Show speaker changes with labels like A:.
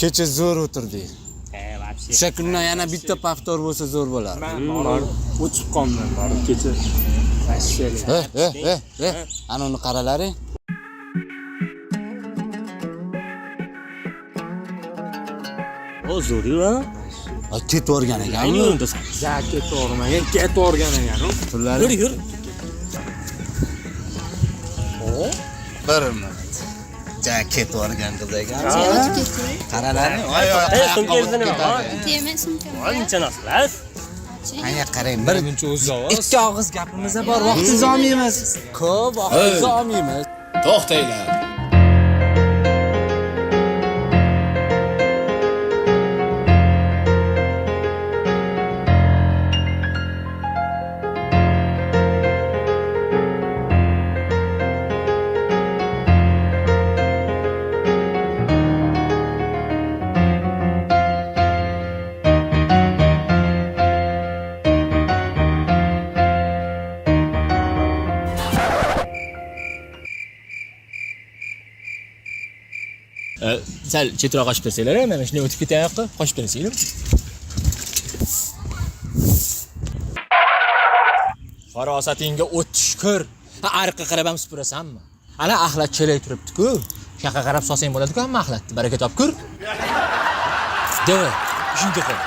A: Kecha zo'r o'tirdik.
B: Вообще.
A: O'sha kundan yana bitta paftor bo'lsa zo'r bo'lar.
C: Men o'chib qoldim, kecha.
A: Ana uni qaralaring.
B: O zo'r-a?
A: Ketib o'rgan ekan.
B: Ayni o'ntasan.
C: Ketib o'rmagan, ketib o'rgan ekan.
A: Pullari.
B: Yur.
A: Bir minut. Ketib o'rgan qiz ekan. Qaralaring.
B: Sumkangizni nima?
D: Temen sumka.
B: Ancha narsalar.
A: Anga qarang, bir
C: Buncha o'zavoz.
A: ikki og'iz gapimiz bor, vaqtingizni olmaymiz. Ko'p vaqtingizni olmaymiz.
E: To'xtanglar.
B: Sal chetroq qochib bersanglar, mana shunday o'tib ketayapti, qochib bersanglar. Farosatingga o'tish ko'r. Ariqqa qarab ham supurasanmi? Ana axlat chelay turibdi-ku. Shaqa qarab solsang bo'ladi-ku, hamma axlatni. Baraka topkur. De, shunday qil.